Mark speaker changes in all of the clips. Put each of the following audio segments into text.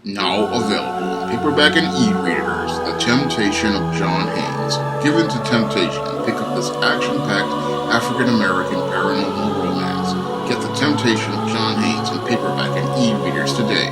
Speaker 1: Now available in paperback and e-readers, The Temptation of John Haynes. Given to temptation, pick up this action-packed African-American paranormal romance. Get The Temptation of John Haynes in paperback and e-readers today.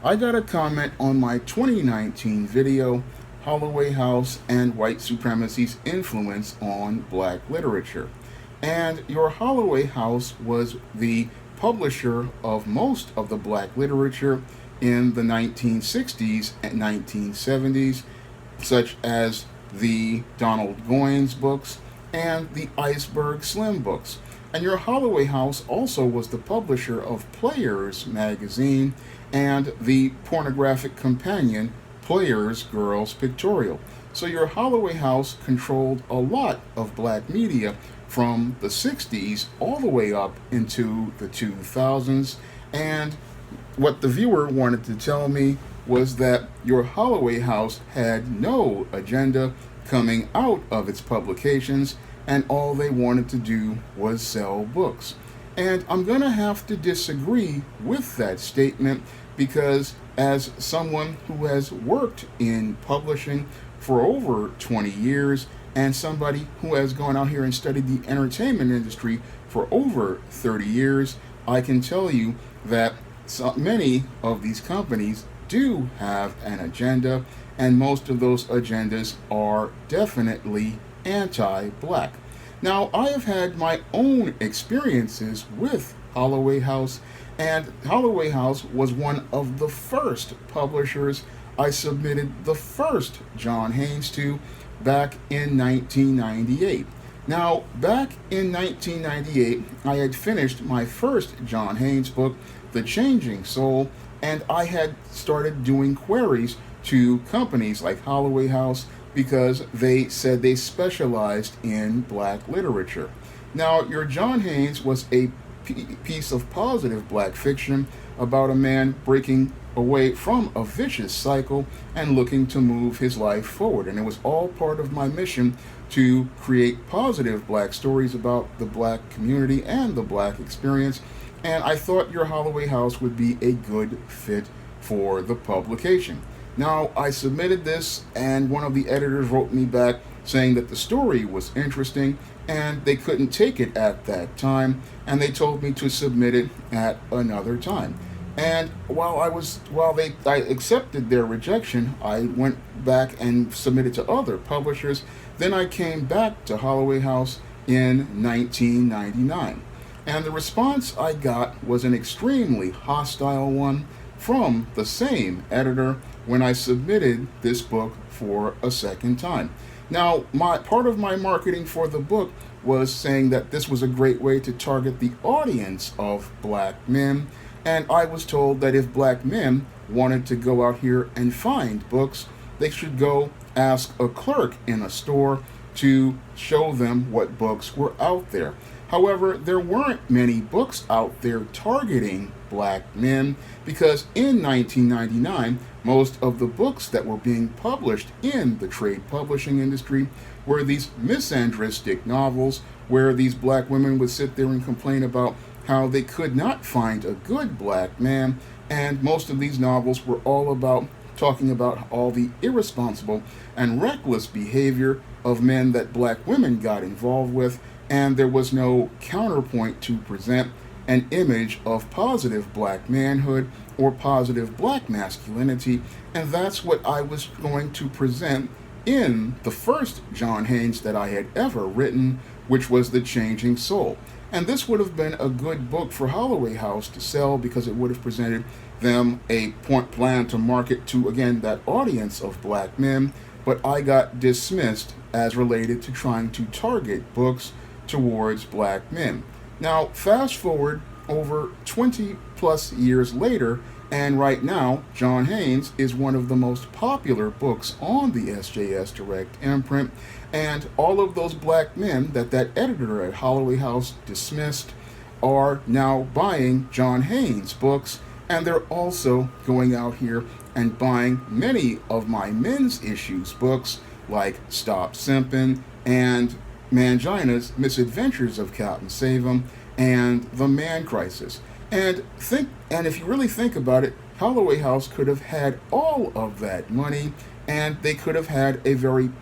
Speaker 1: I got a comment on my 2019 video, Holloway House and White Supremacy's Influence on Black Literature. And your Holloway House was the publisher of most of the black literature in the 1960s and 1970s, such as the Donald Goines books and the Iceberg Slim books. And your Holloway House also was the publisher of Players magazine and the pornographic companion Players Girls Pictorial. So your Holloway House controlled a lot of black media from the 60s all the way up into the 2000s. And what the viewer wanted to tell me was that your Holloway House had no agenda coming out of its publications, and all they wanted to do was sell books. And I'm going to have to disagree with that statement, because as someone who has worked in publishing for over 20 years and somebody who has gone out here and studied the entertainment industry for over 30 years, I can tell you that many of these companies do have an agenda, and most of those agendas are definitely anti-black. Now, I have had my own experiences with Holloway House, and Holloway House was one of the first publishers I submitted the first John Haynes to back in 1998. Now, back in 1998, I had finished my first John Haynes book, The Changing Soul, and I had started doing queries to companies like Holloway House because they said they specialized in black literature. Now, your John Haynes was a piece of positive black fiction about a man breaking away from a vicious cycle and looking to move his life forward. And it was all part of my mission to create positive black stories about the black community and the black experience. And I thought your Holloway House would be a good fit for the publication. Now, I submitted this, and one of the editors wrote me back saying that the story was interesting and they couldn't take it at that time, and they told me to submit it at another time. And while I accepted their rejection, I went back and submitted to other publishers. Then I came back to Holloway House in 1999. And the response I got was an extremely hostile one from the same editor when I submitted this book for a second time. Now, part of my marketing for the book was saying that this was a great way to target the audience of black men, and I was told that if black men wanted to go out here and find books, they should go ask a clerk in a store to show them what books were out there. However, there weren't many books out there targeting black men, because in 1999, most of the books that were being published in the trade publishing industry were these misandristic novels where these black women would sit there and complain about how they could not find a good black man, and most of these novels were all about talking about all the irresponsible and reckless behavior of men that black women got involved with, and there was no counterpoint to present an image of positive black manhood or positive black masculinity, and that's what I was going to present in the first John Haynes that I had ever written, which was The Changing Soul. And this would have been a good book for Holloway House to sell, because it would have presented them a plan to market to, again, that audience of black men, but I got dismissed as related to trying to target books towards black men. Now, fast forward over 20 plus years later, and right now, John Haynes is one of the most popular books on the SJS Direct imprint, and all of those black men that editor at Holloway House dismissed are now buying John Haynes books, and they're also going out here and buying many of my men's issues books like Stop Simpin' and Mangina's Misadventures of Captain Save 'Em and The Man Crisis. And if you really think about it, Holloway House could have had all of that money, and they could have had an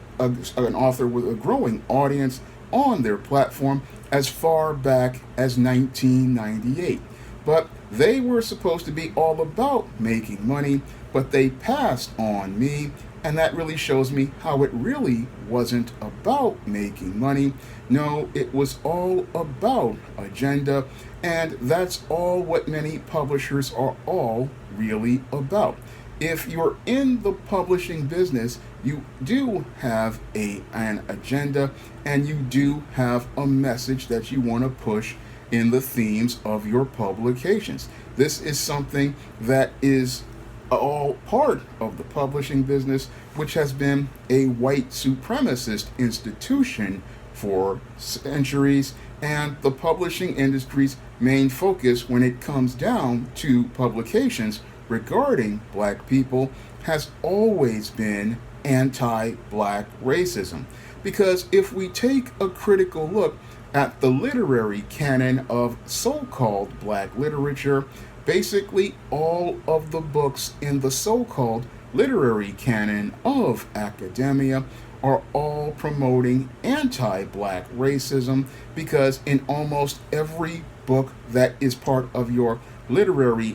Speaker 1: author with a growing audience on their platform as far back as 1998. But they were supposed to be all about making money, but they passed on me, and that really shows me how it really wasn't about making money. No, it was all about agenda, and that's all what many publishers are all really about. If you're in the publishing business, you do have an agenda, and you do have a message that you want to push in the themes of your publications. This is something that is all part of the publishing business, which has been a white supremacist institution for centuries, and the publishing industry's main focus when it comes down to publications regarding black people has always been anti-black racism. Because if we take a critical look at the literary canon of so-called black literature, basically all of the books in the so-called literary canon of academia are all promoting anti-black racism, because in almost every book that is part of your literary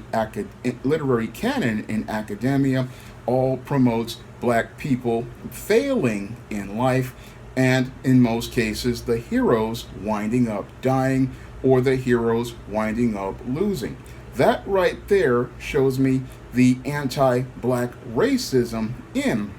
Speaker 1: canon in academia all promotes black people failing in life, and in most cases the heroes winding up dying or the heroes winding up losing. That right there shows me the anti-black racism in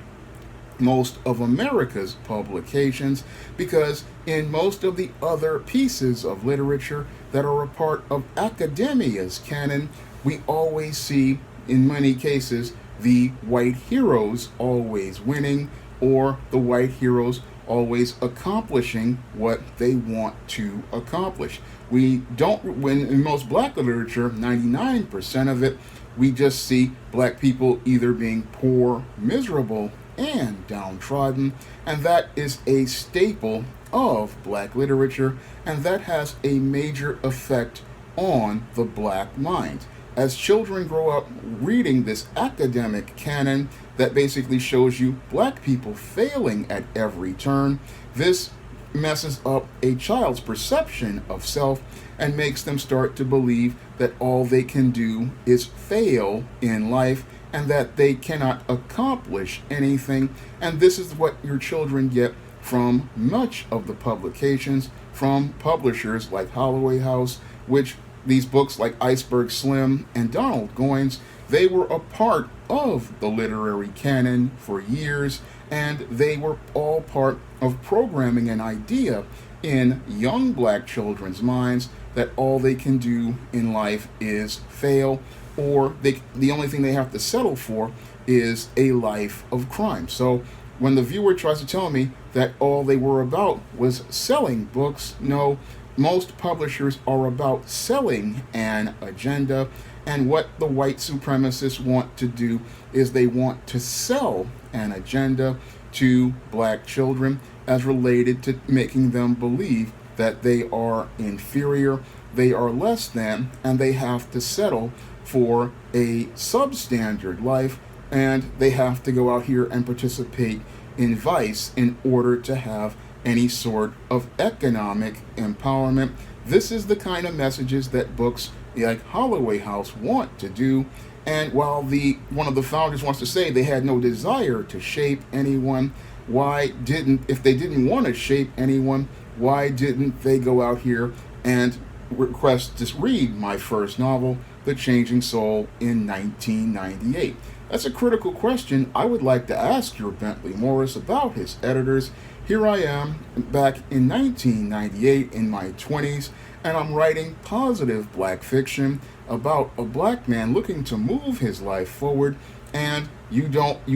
Speaker 1: most of America's publications, because in most of the other pieces of literature that are a part of academia's canon, we always see, in many cases, the white heroes always winning, or the white heroes always accomplishing what they want to accomplish. We don't, when in most black literature, 99% of it, we just see black people either being poor, miserable, and downtrodden, and that is a staple of black literature, and that has a major effect on the black mind. As children grow up reading this academic canon that basically shows you black people failing at every turn, this messes up a child's perception of self and makes them start to believe that all they can do is fail in life and that they cannot accomplish anything. And this is what your children get from much of the publications from publishers like Holloway House, which these books like Iceberg Slim and Donald Goines, they were a part of the literary canon for years, and they were all part of programming an idea in young black children's minds that all they can do in life is fail, or the only thing they have to settle for is a life of crime. So when the viewer tries to tell me that all they were about was selling books, no, most publishers are about selling an agenda, and what the white supremacists want to do is they want to sell an agenda to black children as related to making them believe that they are inferior, they are less than, and they have to settle for a substandard life, and they have to go out here and participate in vice in order to have any sort of economic empowerment. This is the kind of messages that books like Holloway House want to do. And while one of the founders wants to say they had no desire to shape anyone, if they didn't want to shape anyone, why didn't they go out here and request to read my first novel, The Changing Soul, in 1998? That's a critical question I would like to ask your Bentley Morris about his editors. Here I am back in 1998 in my 20s, and I'm writing positive black fiction about a black man looking to move his life forward, and you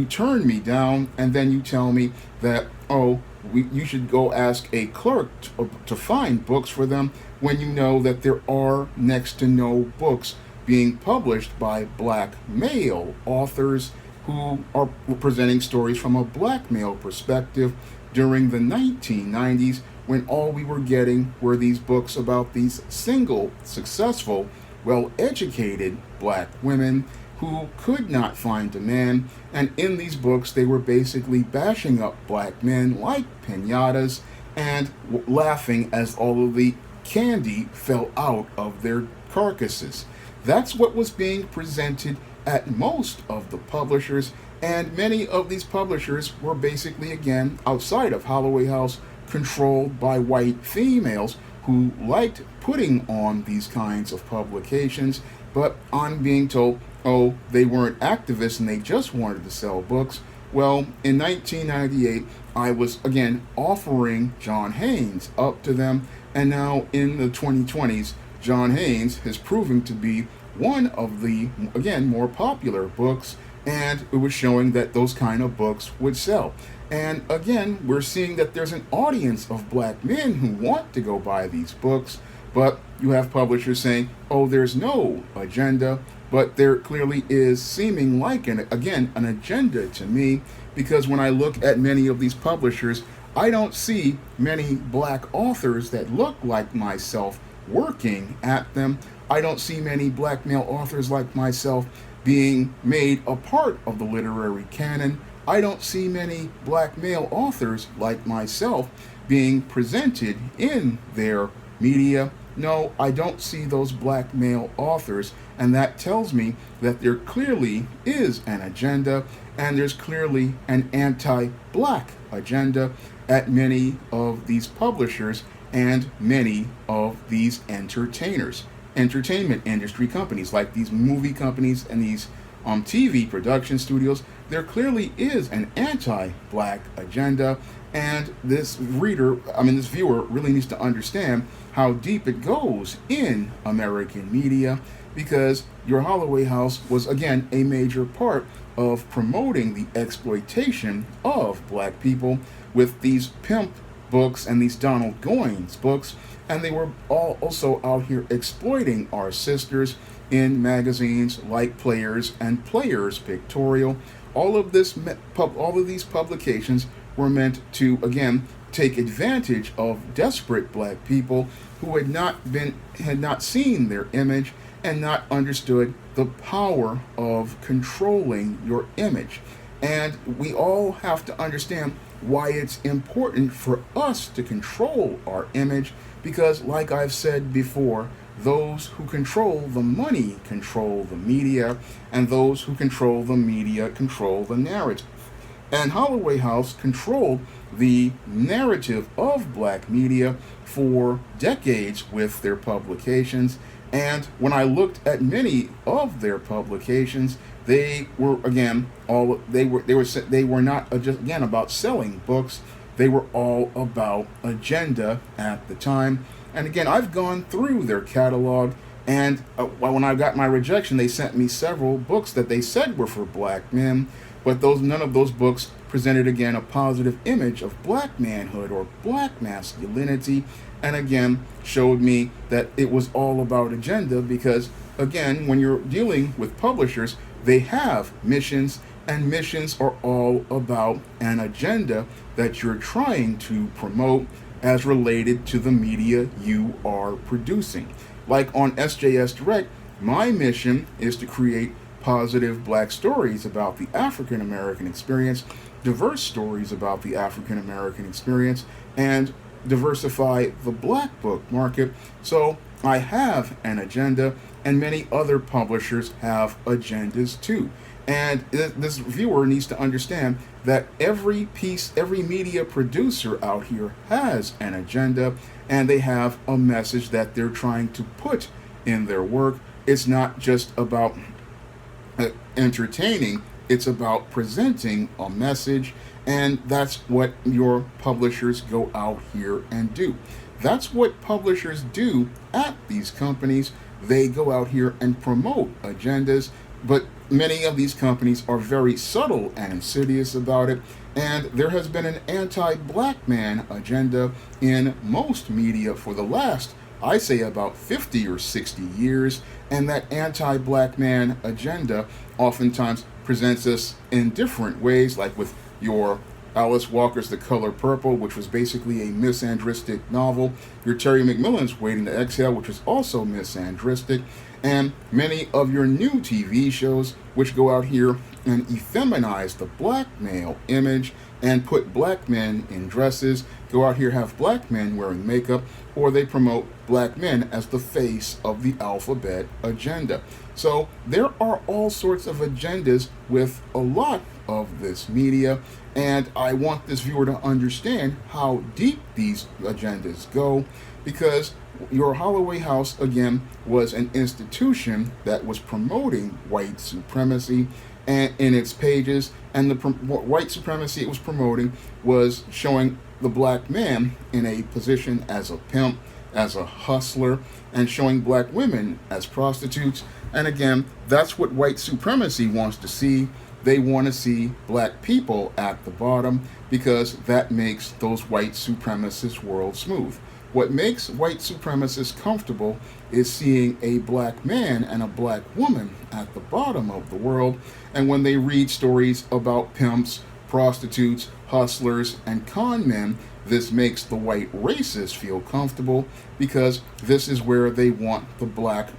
Speaker 1: turn me down, and then you tell me that, you should go ask a clerk to find books for them, when you know that there are next to no books being published by black male authors who are presenting stories from a black male perspective during the 1990s, when all we were getting were these books about these single, successful, well-educated black women,
Speaker 2: who could not find a man. And in these books, they were basically bashing up black men like pinatas and laughing as all of the candy fell out of their carcasses. That's what was being presented at most of the publishers, and many of these publishers were basically, again, outside of Holloway House, controlled by white females who liked putting on these kinds of publications, but on being told, oh, they weren't activists and they just wanted to sell books. Well, in 1998, I was again offering John Haynes up to them, and now in the 2020s, John Haynes has proven to be one of the, again, more popular books, and it was showing that those kind of books would sell. And again, we're seeing that there's an audience of black men who want to go buy these books, but you have publishers saying, oh, there's no agenda, but there clearly is seeming like, an agenda to me, because when I look at many of these publishers, I don't see many black authors that look like myself working at them. I don't see many black male authors like myself being made a part of the literary canon. I don't see many black male authors like myself being presented in their media. No, I don't see those black male authors, and that tells me that there clearly is an agenda, and there's clearly an anti-black agenda at many of these publishers and many of these entertainment industry companies, like these movie companies and these TV production studios. There clearly is an anti-black agenda, and this viewer really needs to understand how deep it goes in American media, because your Holloway House was, again, a major part of promoting the exploitation of black people with these pimp books and these Donald Goines books, and they were all also out here exploiting our sisters in magazines like Players and Players Pictorial. All of these publications were meant to, again, take advantage of desperate black people who had not seen their image and not understood the power of controlling your image. And we all have to understand why it's important for us to control our image, because, like I've said before, those who control the money control the media, and those who control the media control the narrative. And Holloway House controlled the narrative of black media for decades with their publications. And when I looked at many of their publications, they were not just again about selling books. They were all about agenda at the time. And again, I've gone through their catalog, and when I got my rejection, they sent me several books that they said were for black men, but none of those books presented, again, a positive image of black manhood or black masculinity, and again showed me that it was all about agenda, because again, when you're dealing with publishers, they have missions, and missions are all about an agenda that you're trying to promote as related to the media you are producing. Like on SJS Direct, my mission is to create positive black stories about the African American experience, diverse stories about the African American experience, and diversify the black book market. So I have an agenda, and many other publishers have agendas too. And this viewer needs to understand that every media producer out here has an agenda, and they have a message that they're trying to put in their work. It's not just about entertaining, it's about presenting a message, and that's what your publishers go out here and do. That's what publishers do at these companies. They go out here and promote agendas, but many of these companies are very subtle and insidious about it, and there has been an anti-black man agenda in most media for the last, I say, about 50 or 60 years, and that anti-black man agenda oftentimes presents us in different ways, like with your Alice Walker's The Color Purple, which was basically a misandristic novel. Your Terry McMillan's Waiting to Exhale, which was also misandristic. And many of your new TV shows, which go out here and effeminize the black male image and put black men in dresses, go out here, have black men wearing makeup, or they promote black men as the face of the alphabet agenda. So there are all sorts of agendas with a lot of this media, and I want this viewer to understand how deep these agendas go, because your Holloway House, again, was an institution that was promoting white supremacy and in its pages, and the white supremacy it was promoting was showing the black man in a position as a pimp, as a hustler, and showing black women as prostitutes. And again, that's what white supremacy wants to see. They want to see black people at the bottom, because that makes those white supremacist world smooth. What makes white supremacists comfortable is seeing a black man and a black woman at the bottom of the world. And when they read stories about pimps, prostitutes, hustlers, and con men, this makes the white racists feel comfortable, because this is where they want the black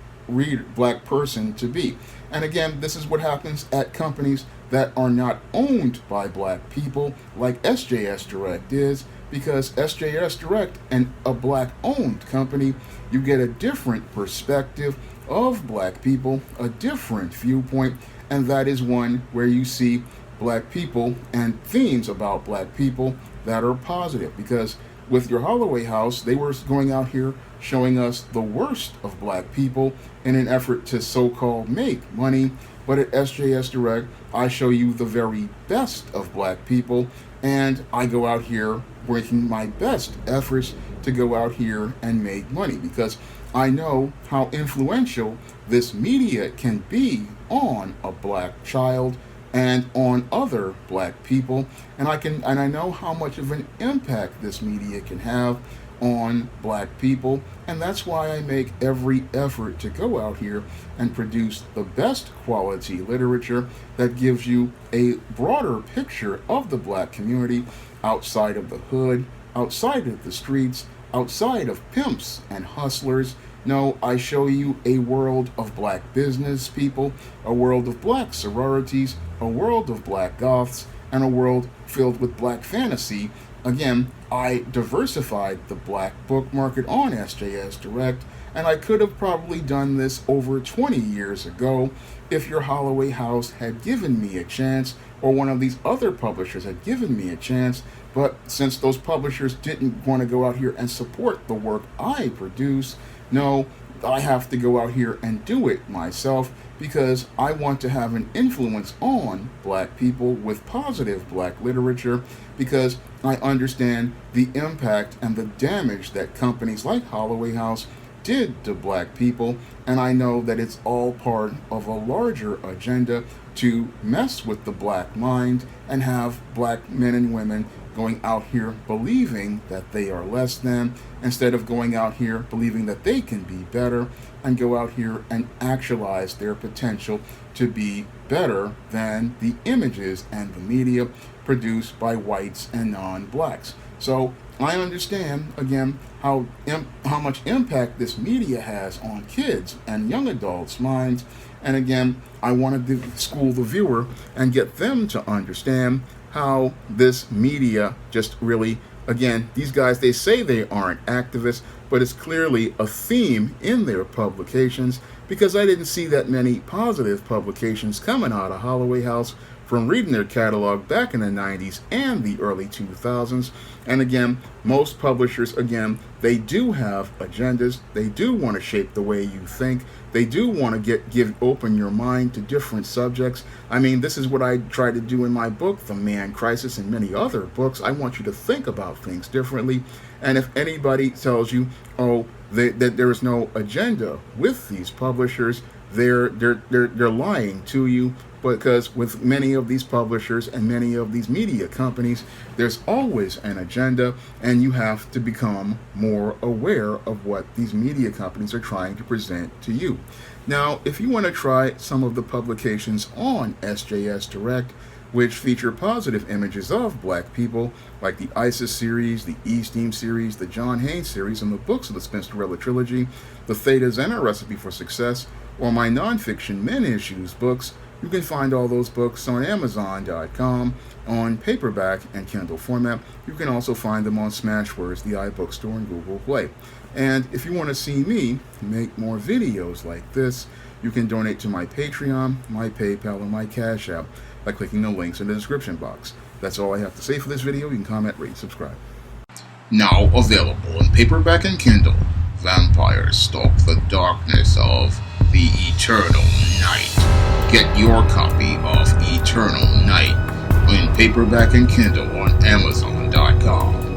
Speaker 2: person to be. And again, this is what happens at companies that are not owned by black people, like SJS Direct is, because SJS Direct and a black owned company, you get a different perspective of black people, a different viewpoint, and that is one where you see black people and themes about black people that are positive. Because with your Holloway House, they were going out here showing us the worst of black people in an effort to so-called make money. But at SJS Direct, I show you the very best of black people, and I go out here making my best efforts to go out here and make money, because I know how influential this media can be on a black child and on other black people, and I know how much of an impact this media can have on black people, and that's why I make every effort to go out here and produce the best quality literature that gives you a broader picture of the black community outside of the hood, outside of the streets, outside of pimps and hustlers. No, I show you a world of black business people, a world of black sororities, a world of black goths, and a world filled with black fantasy. Again, I diversified the black book market on SJS Direct, and I could have probably done this over 20 years ago if your Holloway House had given me a chance, or one of these other publishers had given me a chance. But since those publishers didn't want to go out here and support the work I produce, no, I have to go out here and do it myself, because I want to have an influence on black people with positive black literature, because I understand the impact and the damage that companies like Holloway House did to black people, and I know that it's all part of a larger agenda to mess with the black mind and have black men and women going out here believing that they are less than, instead of going out here believing that they can be better, and go out here and actualize their potential to be better than the images and the media produced by whites and non-blacks. So I understand, again, how much impact this media has on kids and young adults' minds. And again, I wanted to school the viewer and get them to understand how this media just really, again, these guys, they say they aren't activists, but it's clearly a theme in their publications, because I didn't see that many positive publications coming out of Holloway House from reading their catalog back in the 90s and the early 2000s. And again, most publishers, again, they do have agendas. They do want to shape the way you think. They do want to open your mind to different subjects. I mean, this is what I try to do in my book, The Man Crisis, and many other books. I want you to think about things differently. And if anybody tells you, that there is no agenda with these publishers, they're lying to you. Because with many of these publishers and many of these media companies, there's always an agenda, and you have to become more aware of what these media companies are trying to present to you. Now, if you want to try some of the publications on SJS Direct, which feature positive images of black people, like the ISIS series, the E-Steam series, the John Haynes series, and the books of the Spinsterella trilogy, The Thetas and A Recipe for Success, or my nonfiction Men Issues books. You can find all those books on Amazon.com on paperback and Kindle format. You can also find them on Smashwords, the iBookstore, and Google Play. And if you want to see me make more videos like this, you can donate to my Patreon, my PayPal, and my Cash App by clicking the links in the description box. That's all I have to say for this video. You can comment, rate, subscribe.
Speaker 1: Now available in paperback and Kindle, Vampires Stalk the Darkness of the Eternal Night. Get your copy of Eternal Night in paperback and Kindle on Amazon.com.